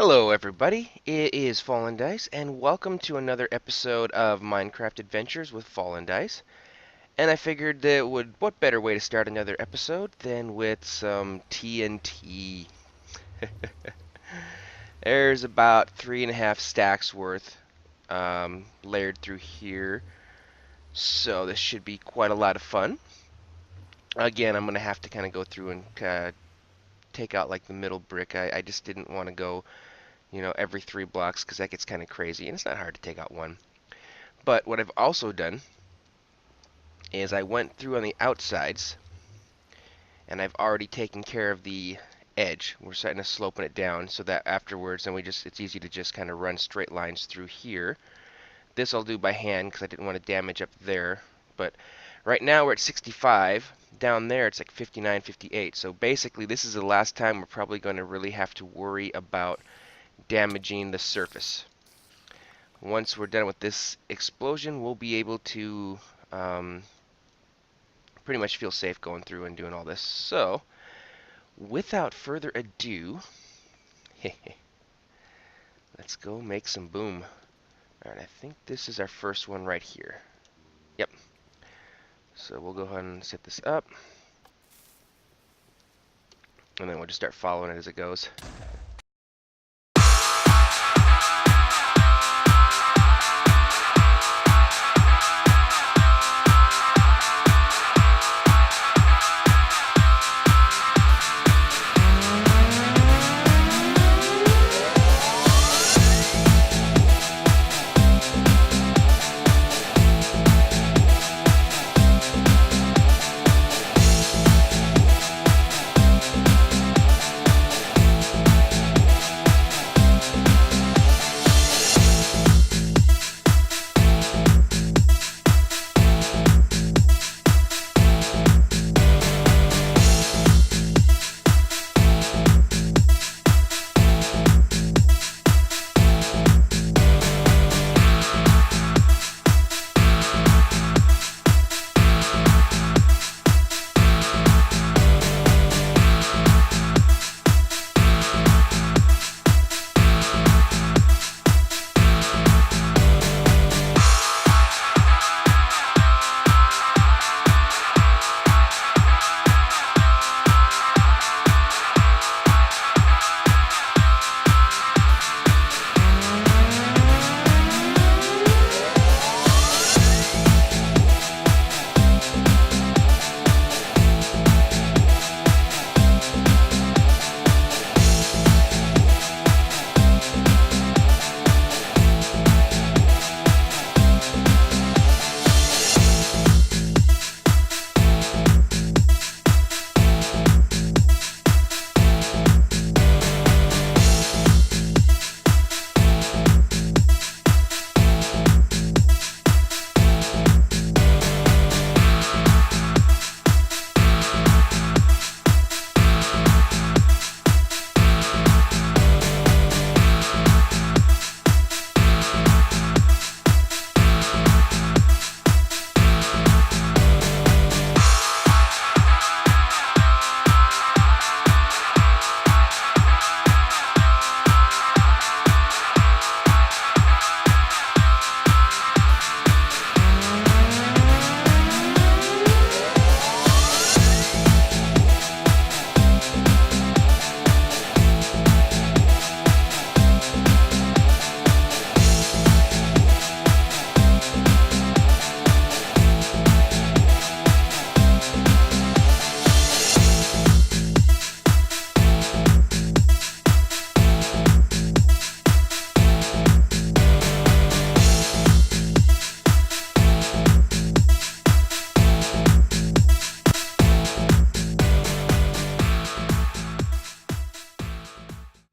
Hello everybody, it is FallenDice, and welcome to another episode of Minecraft Adventures with FallenDice. And I figured that what better way to start another episode than with some TNT. There's about 3.5 stacks worth layered through here, so this should be quite a lot of fun. Again, I'm going to have to kind of go through and take out like the middle brick. I just didn't want to go every 3 blocks because that gets kind of crazy, and it's not hard to take out one. But what I've also done is I went through on the outsides, and I've already taken care of the edge. We're setting a sloping it down so that afterwards, then it's easy to just kind of run straight lines through here. This I'll do by hand because I didn't want to damage up there. But right now we're at 65. Down there it's like 59, 58. So basically this is the last time we're probably going to really have to worry about damaging the surface. Once we're done with this explosion, we'll be able to pretty much feel safe going through and doing all this. So, without further ado, let's go make some boom. Alright, I think this is our first one right here. Yep. So we'll go ahead and set this up. And then we'll just start following it as it goes.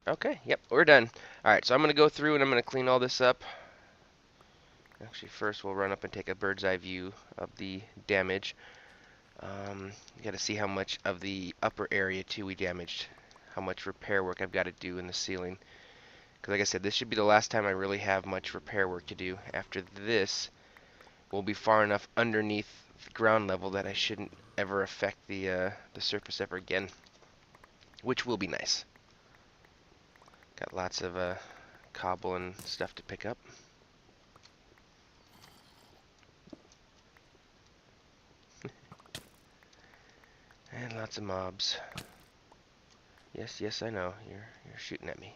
Okay, yep, we're done. Alright, so I'm going to go through and I'm going to clean all this up. Actually, first we'll run up and take a bird's eye view of the damage. You got to see how much of the upper area too we damaged. How much repair work I've got to do in the ceiling. Because like I said, this should be the last time I really have much repair work to do. After this, we'll be far enough underneath the ground level that I shouldn't ever affect the surface ever again. Which will be nice. Got lots of cobble and stuff to pick up. And lots of mobs. Yes, yes, I know. You're shooting at me.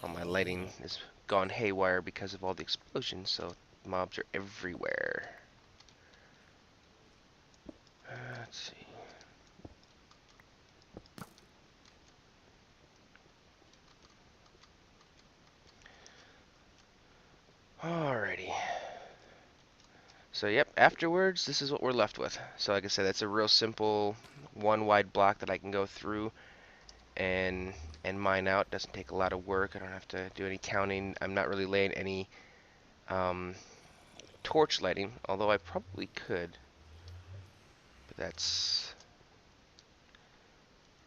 All my lighting is gone haywire because of all the explosions, so mobs are everywhere. Let's see. Alrighty. So yep, afterwards, this is what we're left with. So like I said, that's a real simple one wide block that I can go through and mine out. Doesn't take a lot of work. I don't have to do any counting. I'm not really laying any torch lighting, although I probably could. But that's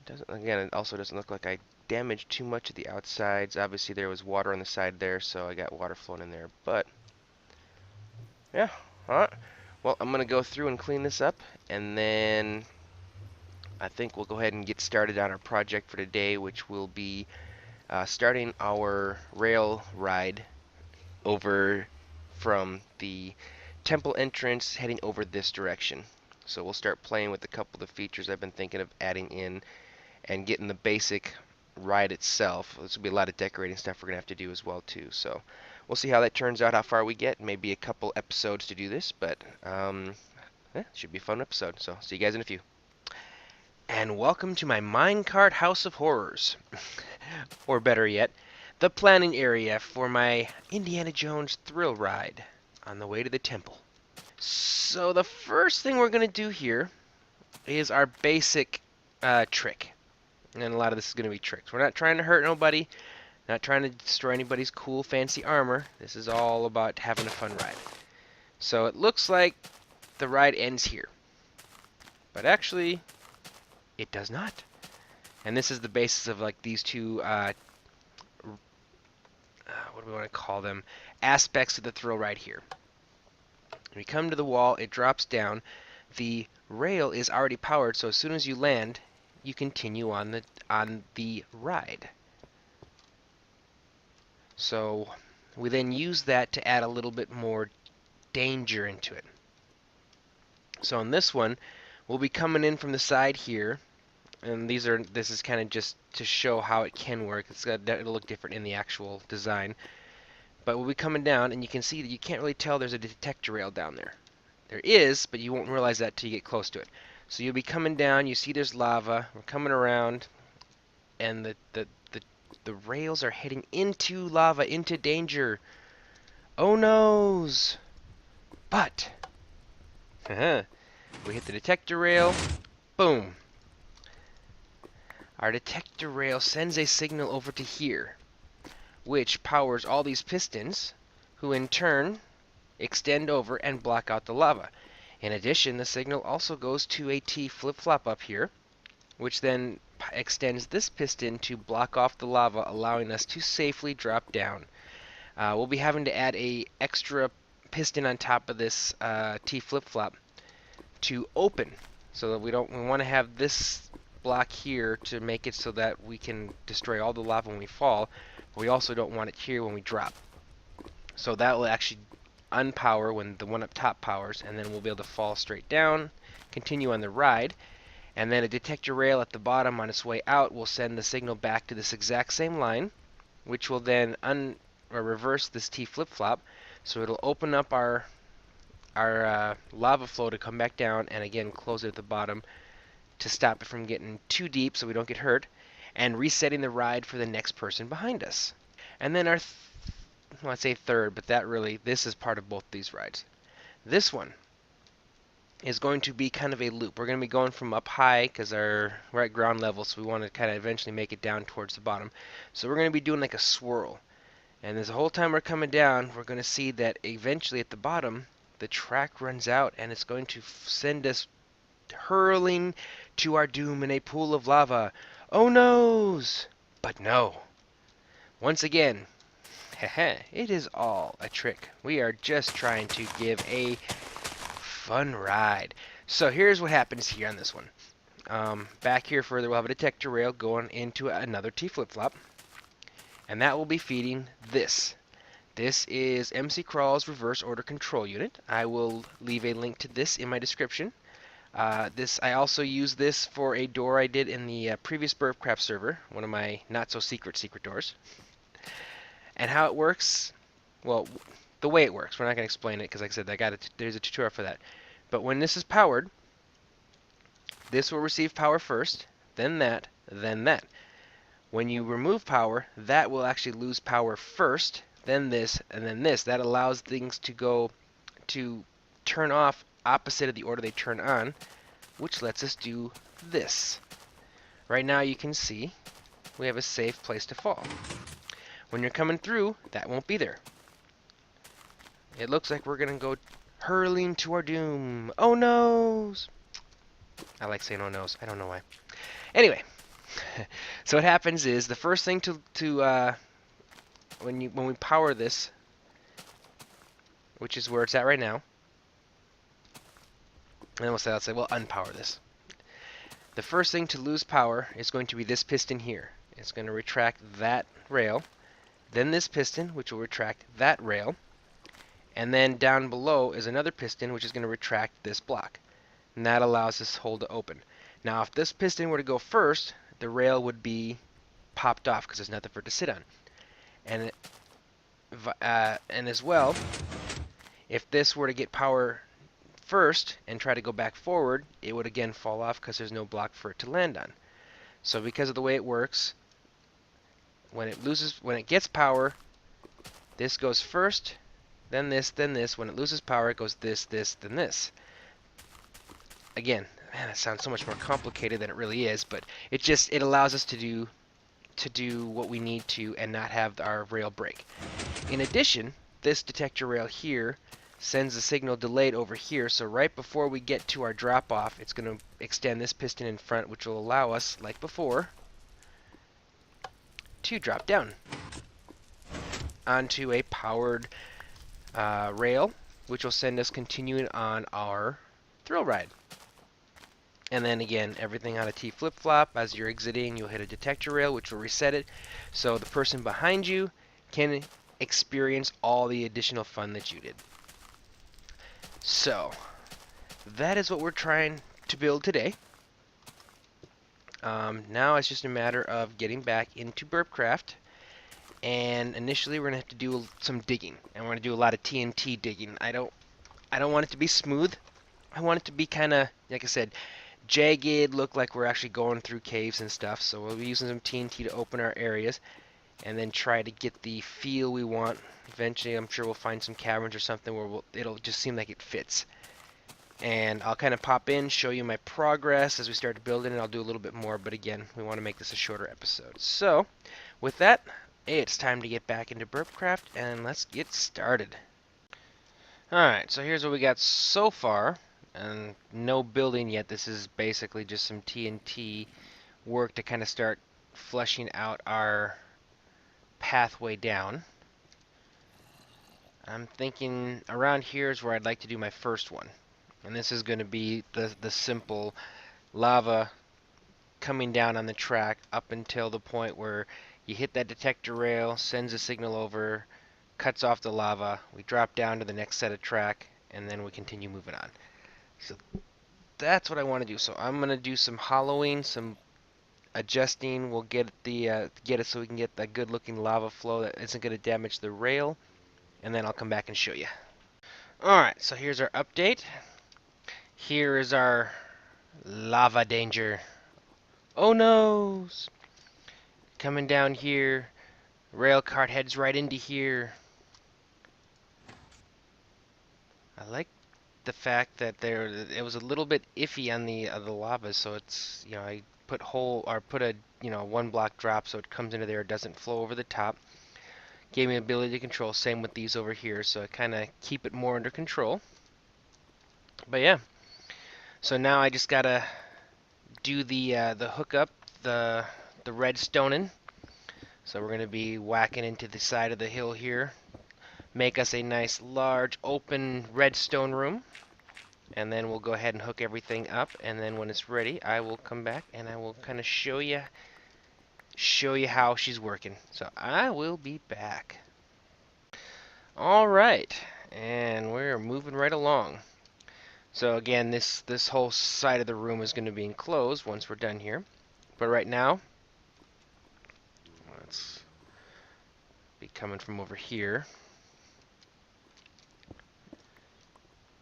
doesn't again. It also doesn't look like I damaged too much of the outsides. Obviously, there was water on the side there, so I got water flowing in there. But yeah, alright. Well, I'm gonna go through and clean this up, and then I think we'll go ahead and get started on our project for today, which will be starting our rail ride over from the temple entrance, heading over this direction. So we'll start playing with a couple of the features I've been thinking of adding in and getting the basic ride itself. This will be a lot of decorating stuff we're going to have to do as well too. So we'll see how that turns out, how far we get. Maybe a couple episodes to do this, but yeah, should be a fun episode. So see you guys in a few. And welcome to my minecart house of horrors. Or better yet, the planning area for my Indiana Jones thrill ride on the way to the temple. So the first thing we're going to do here is our basic trick. And a lot of this is going to be tricks. We're not trying to hurt nobody, not trying to destroy anybody's cool fancy armor. This is all about having a fun ride. So it looks like the ride ends here. But actually, it does not. And this is the basis of like these two, what do we want to call them? Aspects of the thrill ride here. When you come to the wall, it drops down. The rail is already powered, so as soon as you land, you continue on the ride. So we then use that to add a little bit more danger into it. So on this one, we'll be coming in from the side here, and this is kind of just to show how it can work. It'll look different in the actual design. But we'll be coming down, and you can see that you can't really tell there's a detector rail down there. There is, but you won't realize that till you get close to it. So you'll be coming down, you see there's lava, we're coming around, and the rails are heading into lava, into danger. Oh noes! But we hit the detector rail, boom. Our detector rail sends a signal over to here, which powers all these pistons, who in turn extend over and block out the lava. In addition, the signal also goes to a T flip-flop up here, which then extends this piston to block off the lava, allowing us to safely drop down. We'll be having to add a extra piston on top of this T flip-flop to open, so that we want to have this block here to make it so that we can destroy all the lava when we fall. But we also don't want it here when we drop. So that will actually unpower when the one up top powers, and then we'll be able to fall straight down, continue on the ride, and then a detector rail at the bottom on its way out will send the signal back to this exact same line, which will then reverse this T flip-flop, so it'll open up our lava flow to come back down, and again close it at the bottom to stop it from getting too deep so we don't get hurt, and resetting the ride for the next person behind us. And then our well, I'd say third, but this is part of both these rides. This one is going to be kind of a loop. We're going to be going from up high because we're at ground level, so we want to kind of eventually make it down towards the bottom. So we're going to be doing like a swirl. And the whole time we're coming down, we're going to see that eventually at the bottom, the track runs out, and it's going to send us hurling to our doom in a pool of lava. Oh noes! But no. Once again, it is all a trick. We are just trying to give a fun ride. So here's what happens here on this one. Back here further, we'll have a detector rail going into another T flip-flop, and that will be feeding this. This is McKrawll's reverse order control unit. I will leave a link to this in my description. I also use this for a door I did in the previous BurpCraft server, one of my not so secret doors. And how it works, well, the way it works. We're not going to explain it because, like I said, there's a tutorial for that. But when this is powered, this will receive power first, then that, then that. When you remove power, that will actually lose power first, then this, and then this. That allows things to turn off opposite of the order they turn on, which lets us do this. Right now you can see we have a safe place to fall. When you're coming through, that won't be there. It looks like we're going to go hurling to our doom. Oh noes! I like saying oh noes. I don't know why. Anyway, so what happens is the first thing when we power this, which is where it's at right now, and we'll unpower this. The first thing to lose power is going to be this piston here. It's going to retract that rail, then this piston, which will retract that rail, and then down below is another piston, which is going to retract this block. And that allows this hole to open. Now, if this piston were to go first, the rail would be popped off because there's nothing for it to sit on. And as well, if this were to get power first and try to go back forward, it would again fall off because there's no block for it to land on. So because of the way it works, when it gets power, this goes first, then this, then this. When it loses power, it goes this, this, then this. Again, man, that sounds so much more complicated than it really is, but it allows us to do what we need to and not have our rail break. In addition, this detector rail here sends the signal delayed over here, so right before we get to our drop off, it's going to extend this piston in front, which will allow us, like before, to drop down onto a powered rail, which will send us continuing on our thrill ride. And then again, everything on a T flip-flop, as you're exiting, you'll hit a detector rail, which will reset it, so the person behind you can experience all the additional fun that you did. So, that is what we're trying to build today. Now it's just a matter of getting back into BurpCraft, and initially we're going to have to do some digging, and we're going to do a lot of TNT digging. I don't want it to be smooth. I want it to be kind of, like I said, jagged, look like we're actually going through caves and stuff. So we'll be using some TNT to open our areas and then try to get the feel we want. Eventually I'm sure we'll find some caverns or something where it'll just seem like it fits. And I'll kind of pop in, show you my progress as we start building, and I'll do a little bit more, but again, we want to make this a shorter episode. So with that, it's time to get back into BurpCraft and let's get started. Alright, so here's what we got so far. And no building yet. This is basically just some TNT work to kind of start fleshing out our pathway down. I'm thinking around here is where I'd like to do my first one. And this is going to be the simple lava coming down on the track up until the point where you hit that detector rail, sends a signal over, cuts off the lava, we drop down to the next set of track, and then we continue moving on. So that's what I want to do. So I'm going to do some hollowing, some adjusting. We'll get it so we can get that good looking lava flow that isn't going to damage the rail, and then I'll come back and show you. Alright, so here's our update. Here is our lava danger. Oh noes! Coming down here. Rail cart heads right into here. I like the fact that it was a little bit iffy on the lava, so it's, you know, I put a one block drop so it comes into there, it doesn't flow over the top. Gave me ability to control. Same with these over here, so I kind of keep it more under control. But yeah, so now I just gotta do the hookup, the redstoning. So we're gonna be whacking into the side of the hill here. Make us a nice large open redstone room. and then we'll go ahead and hook everything up, and then when it's ready, I will come back and I will kind of show you how she's working. So I will be back. All right, and we're moving right along. So again, this whole side of the room is going to be enclosed once we're done here. But right now, let's be coming from over here.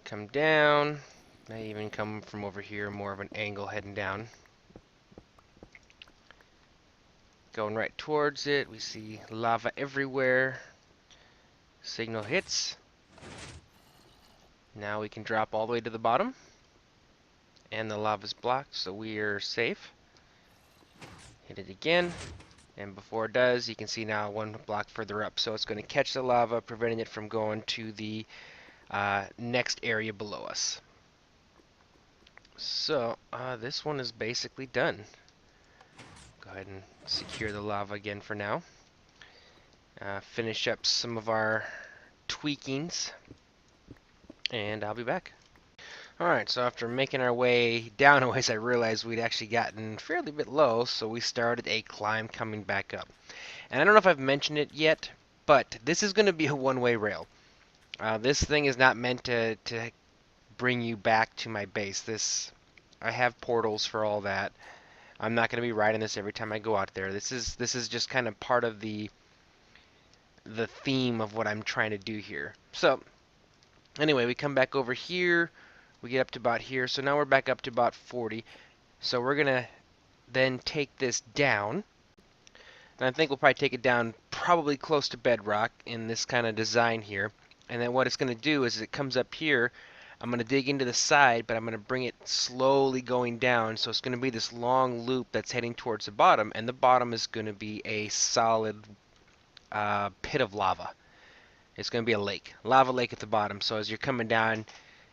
Come down. May even come from over here, more of an angle heading down. Going right towards it, we see lava everywhere. Signal hits. Now we can drop all the way to the bottom. And the lava's blocked, so we are safe. Hit it again. And before it does, you can see now one block further up. So it's going to catch the lava, preventing it from going to the next area below us. So this one is basically done. Go ahead and secure the lava again for now. Finish up some of our tweakings, and I'll be back. Alright, so after making our way down a ways, I realized we'd actually gotten fairly bit low, so we started a climb coming back up. And I don't know if I've mentioned it yet, but this is going to be a one-way rail. This thing is not meant to bring you back to my base. I have portals for all that. I'm not going to be riding this every time I go out there. This is just kind of part of the theme of what I'm trying to do here. So anyway, we come back over here. We get up to about here. So now we're back up to about 40. So we're going to then take this down. And I think we'll probably take it down probably close to bedrock in this kind of design here. And then what it's going to do is it comes up here. I'm going to dig into the side, but I'm going to bring it slowly going down. So it's going to be this long loop that's heading towards the bottom. And the bottom is going to be a solid pit of lava. It's going to be a lake. Lava lake at the bottom. So as you're coming down,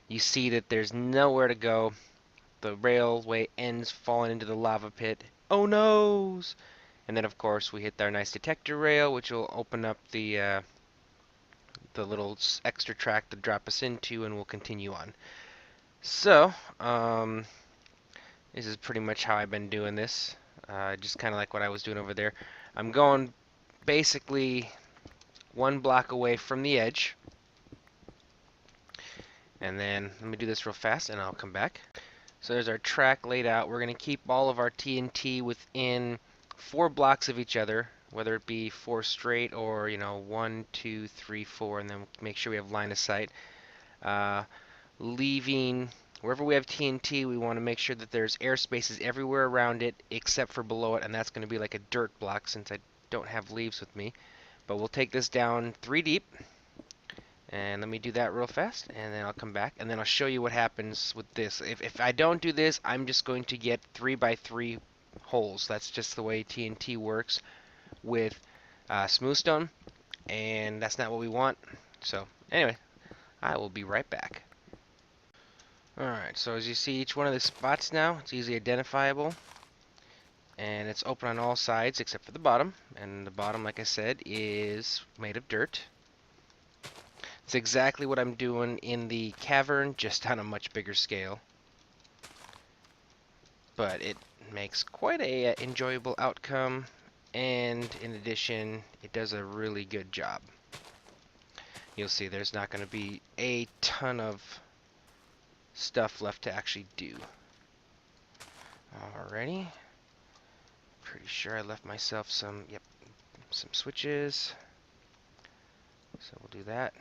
you see that there's nowhere to go. The railway ends falling into the lava pit. Oh noes! And then of course we hit our nice detector rail, which will open up the little extra track to drop us into, and we'll continue on. So this is pretty much how I've been doing this. Just kind of like what I was doing over there. I'm going basically one block away from the edge. And then let me do this real fast and I'll come back. So there's our track laid out. We're going to keep all of our TNT within 4 blocks of each other, whether it be 4 straight or, 1, 2, 3, 4, and then make sure we have line of sight. Leaving wherever we have TNT, we want to make sure that there's air spaces everywhere around it except for below it, and that's going to be like a dirt block since I don't have leaves with me. But we'll take this down 3 deep. And let me do that real fast, and then I'll come back, and then I'll show you what happens with this. If I don't do this, I'm just going to get 3 by 3 holes. That's just the way TNT works with smoothstone, and that's not what we want. So anyway, I will be right back. Alright, so as you see, each one of the spots now, it's easily identifiable. And it's open on all sides except for the bottom. And the bottom, like I said, is made of dirt. It's exactly what I'm doing in the cavern, just on a much bigger scale. But it makes quite a enjoyable outcome, and in addition, it does a really good job. You'll see there's not going to be a ton of stuff left to actually do. Alrighty. Pretty sure I left myself some switches. So we'll do that.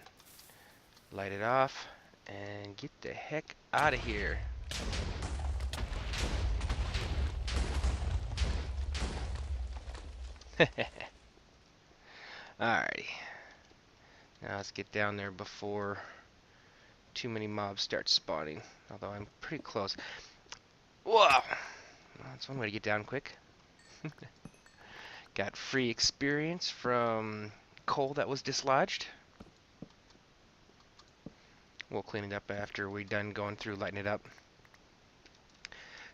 Light it off and get the heck out of here. Alrighty. Now let's get down there before too many mobs start spawning. Although I'm pretty close. Whoa! Well, that's one way to get down quick. Got free experience from coal that was dislodged. We'll clean it up after we're done going through lighting it up.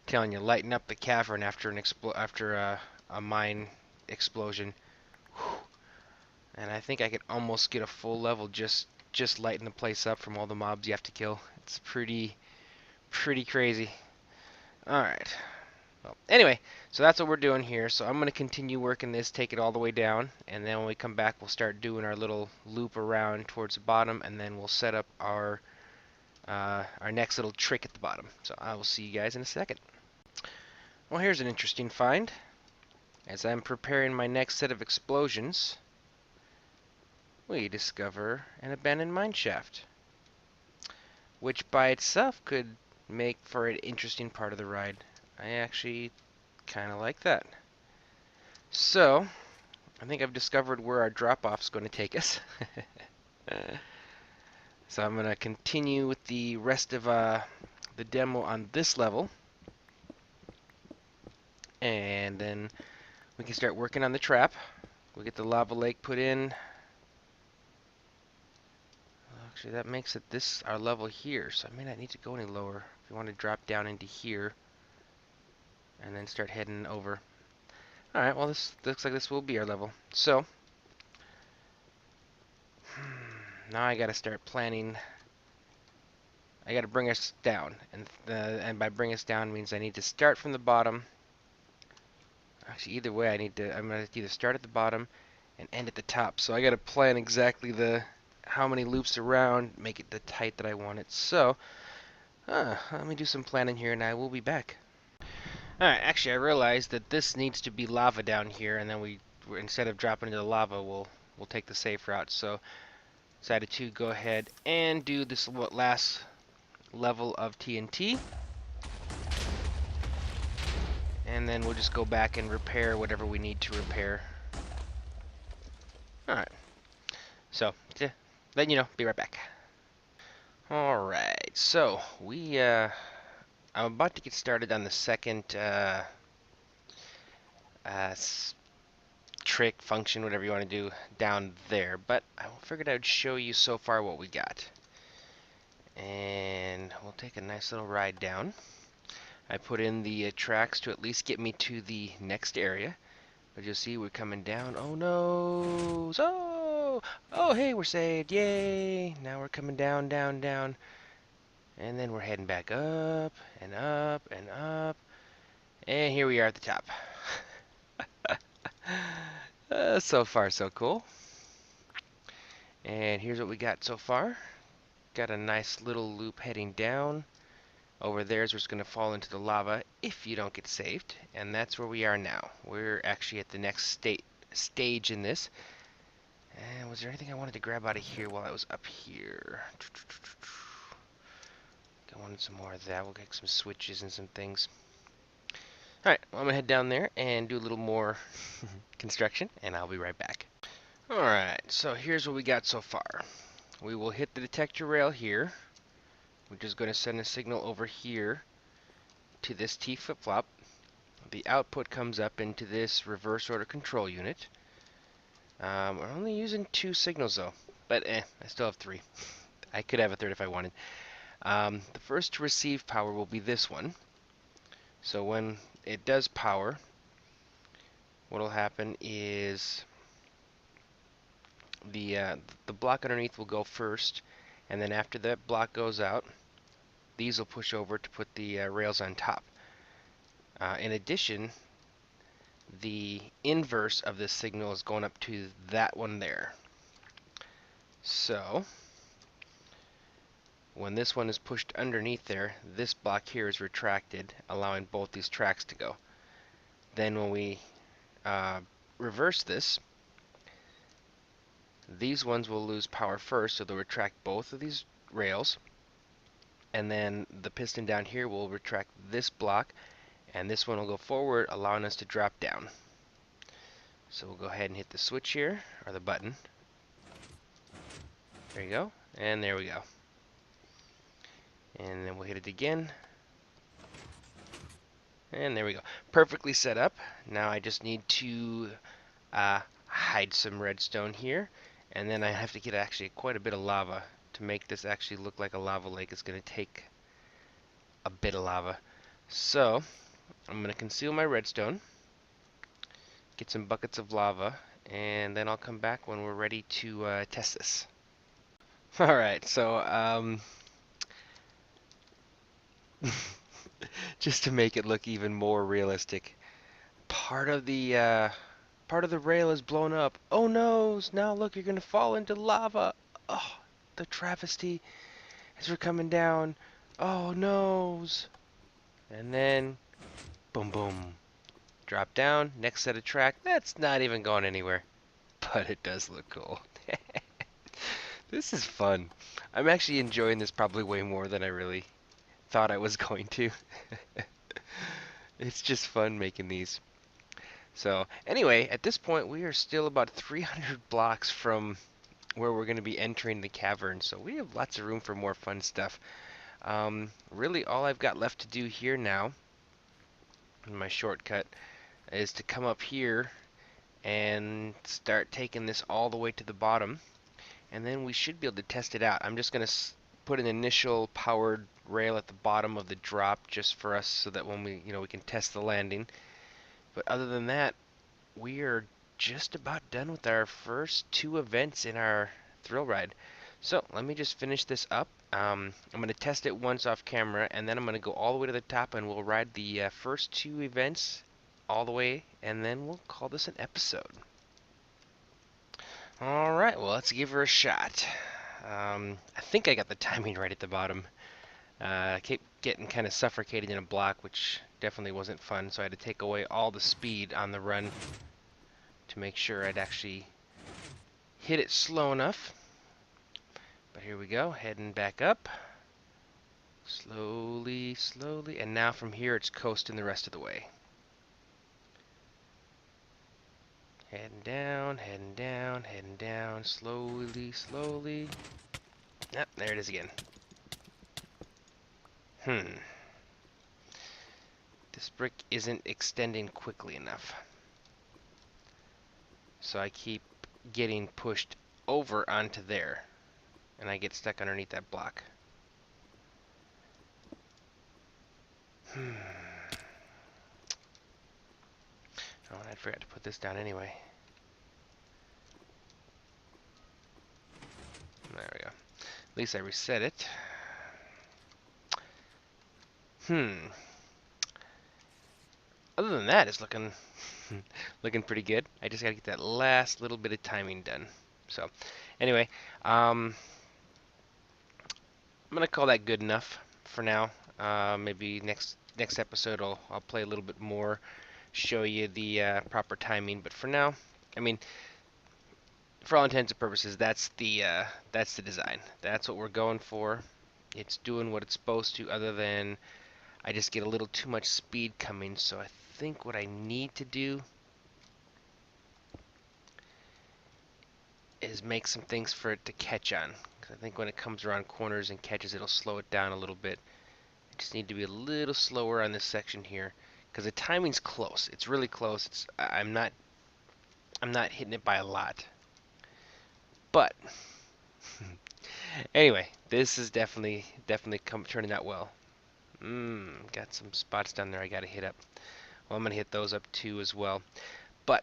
Telling you, lighten up the cavern after a mine explosion. Whew. And I think I could almost get a full level just lighting the place up from all the mobs you have to kill. It's pretty Pretty crazy. Alright. Well, anyway, so that's what we're doing here. So I'm going to continue working this, take it all the way down, and then when we come back, we'll start doing our little loop around towards the bottom, and then we'll set up our next little trick at the bottom. So I will see you guys in a second. Well, here's an interesting find. As I'm preparing my next set of explosions, we discover an abandoned mine shaft, which by itself could make for an interesting part of the ride. I actually kind of like that. So, I think I've discovered where our drop-off is going to take us. So I'm going to continue with the rest of the demo on this level. And then we can start working on the trap. We'll get the lava lake put in. Actually, that makes it this our level here, so I may not need to go any lower. If you want to drop down into here and then start heading over. Alright, well this looks like this will be our level. So, now I gotta start planning. I gotta bring us down, and by bring us down means I need to start from the bottom. Actually, either way, I'm gonna either start at the bottom and end at the top. So I gotta plan exactly how many loops around, make it the height that I want it. So, let me do some planning here, and I will be back. Alright, actually, I realized that this needs to be lava down here, and then instead of dropping into the lava, we'll take the safe route. So, decided to go ahead and do this last level of TNT. And then we'll just go back and repair whatever we need to repair. Alright. So, letting you know, be right back. Alright, so I'm about to get started on the second trick, function, whatever you want to do down there, but I figured I would show you so far what we got. And we'll take a nice little ride down. I put in the tracks to at least get me to the next area. But you'll see we're coming down. Oh no! Oh hey, we're saved! Yay! Now we're coming down, down, down. And then we're heading back up, and up, and up. And here we are at the top. So far, so cool. And here's what we got so far. Got a nice little loop heading down. Over there is where it's going to fall into the lava if you don't get saved. And that's where we are now. We're actually at the next stage in this. And was there anything I wanted to grab out of here while I was up here? I wanted some more of that. We'll get some switches and some things. Alright, well, I'm going to head down there and do a little more construction, and I'll be right back. Alright, so here's what we got so far. We will hit the detector rail here, which is going to send a signal over here to this T flip-flop. The output comes up into this reverse order control unit. We're only using 2 signals though, but I still have 3. I could have a third if I wanted. The first to receive power will be this one. So when it does power, what will happen is the block underneath will go first, and then after that block goes out, these will push over to put the rails on top. In addition, the inverse of this signal is going up to that one there. So when this one is pushed underneath there, this block here is retracted, allowing both these tracks to go. Then when we reverse this, these ones will lose power first, so they'll retract both of these rails, and then the piston down here will retract this block, and this one will go forward, allowing us to drop down. So we'll go ahead and hit the switch here, or the button. There you go, and there we go. And then we'll hit it again. And there we go. Perfectly set up. Now I just need to hide some redstone here. And then I have to get actually quite a bit of lava to make this actually look like a lava lake. It's going to take a bit of lava. So I'm going to conceal my redstone, get some buckets of lava, and then I'll come back when we're ready to test this. Alright, so just to make it look even more realistic. Part of the rail is blown up. Oh no! Now look, you're gonna fall into lava. Oh, the travesty as we're coming down. Oh no! And then, boom, boom. Drop down. Next set of track. That's not even going anywhere, but it does look cool. This is fun. I'm actually enjoying this probably way more than I really thought I was going to. It's just fun making these. So anyway, at this point we are still about 300 blocks from where we're going to be entering the cavern, so we have lots of room for more fun stuff. Really all I've got left to do here now, in my shortcut, is to come up here and start taking this all the way to the bottom, and then we should be able to test it out. I'm just going to put an initial powered rail at the bottom of the drop just for us, so that when we can test the landing. But other than that, we are just about done with our first 2 events in our thrill ride. So let me just finish this up. I'm going to test it once off camera, and then I'm going to go all the way to the top, and we'll ride the first 2 events all the way, and then we'll call this an episode. Alright, well, let's give her a shot. I think I got the timing right at the bottom. I kept getting kind of suffocated in a block, which definitely wasn't fun, so I had to take away all the speed on the run to make sure I'd actually hit it slow enough. But here we go, heading back up. Slowly, slowly, and now from here it's coasting the rest of the way. Heading down, heading down, heading down, slowly, slowly. Yep, there it is again. This brick isn't extending quickly enough. So I keep getting pushed over onto there, and I get stuck underneath that block. Oh, I forgot to put this down anyway. There we go. At least I reset it. Other than that, it's looking looking pretty good. I just gotta get that last little bit of timing done. So, anyway, I'm gonna call that good enough for now. Maybe next episode I'll play a little bit more, show you the proper timing. But for now, I mean, for all intents and purposes, that's the design. That's what we're going for. It's doing what it's supposed to, other than I just get a little too much speed coming. So I think what I need to do is make some things for it to catch on. Because I think when it comes around corners and catches, it'll slow it down a little bit. I just need to be a little slower on this section here, because the timing's close. It's really close. I'm not hitting it by a lot. But anyway, this is definitely turning out well. Got some spots down there I gotta hit up. Well, I'm gonna hit those up too as well. But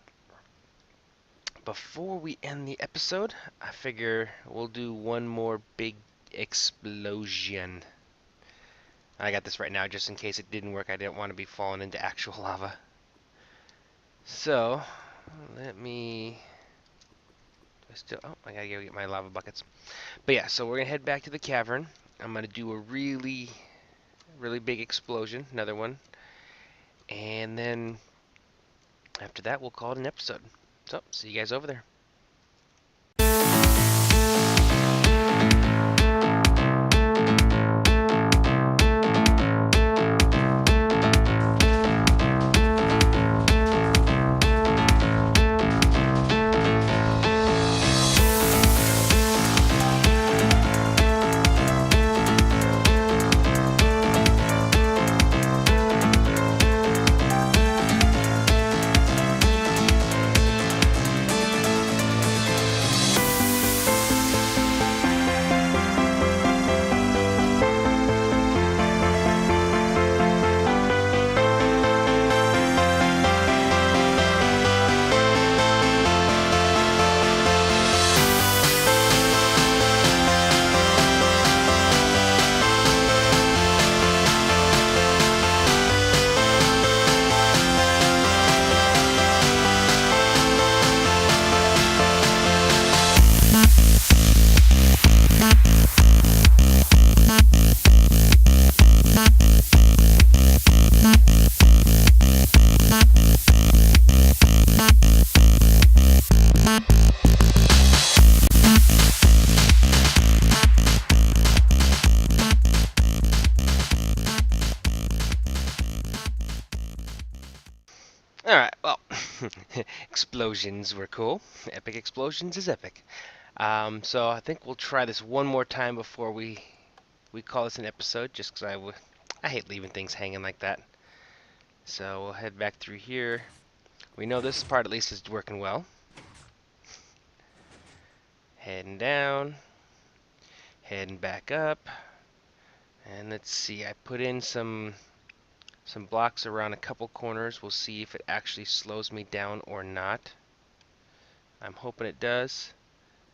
before we end the episode, I figure we'll do one more big explosion. I got this right now just in case it didn't work. I didn't want to be falling into actual lava. So let me I gotta go get my lava buckets. But yeah, so we're gonna head back to the cavern. I'm gonna do a really big explosion, another one, and then after that we'll call it an episode. So see you guys over there. explosions were cool. Epic explosions is epic. So I think we'll try this one more time before we call this an episode, just because I hate leaving things hanging like that. So we'll head back through here. We know this part at least is working well. Heading down, heading back up, and let's see. I put in some blocks around a couple corners. We'll see if it actually slows me down or not. I'm hoping it does.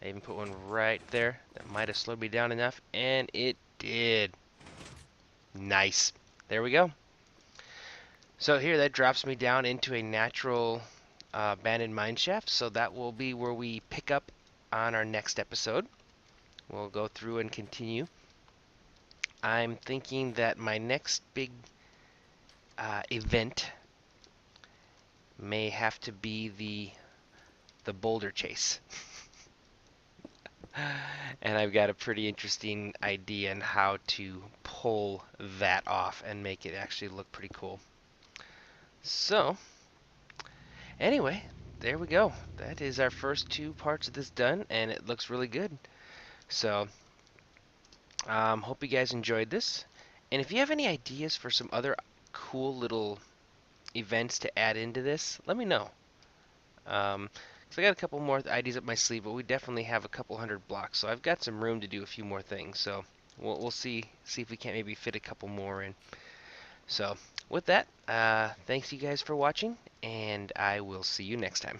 I even put one right there that might have slowed me down enough, and it did. Nice. There we go. So here that drops me down into a natural abandoned mine shaft, so that will be where we pick up on our next episode. We'll go through and continue. I'm thinking that my next big event may have to be the boulder chase. And I've got a pretty interesting idea on how to pull that off and make it actually look pretty cool. So, anyway, there we go. That is our first 2 parts of this done, and it looks really good. So, hope you guys enjoyed this. And if you have any ideas for some other cool little events to add into this, let me know. So I got a couple more ideas up my sleeve, but we definitely have a couple hundred blocks, so I've got some room to do a few more things. So we'll see if we can't maybe fit a couple more in. So with that, thanks you guys for watching, and I will see you next time.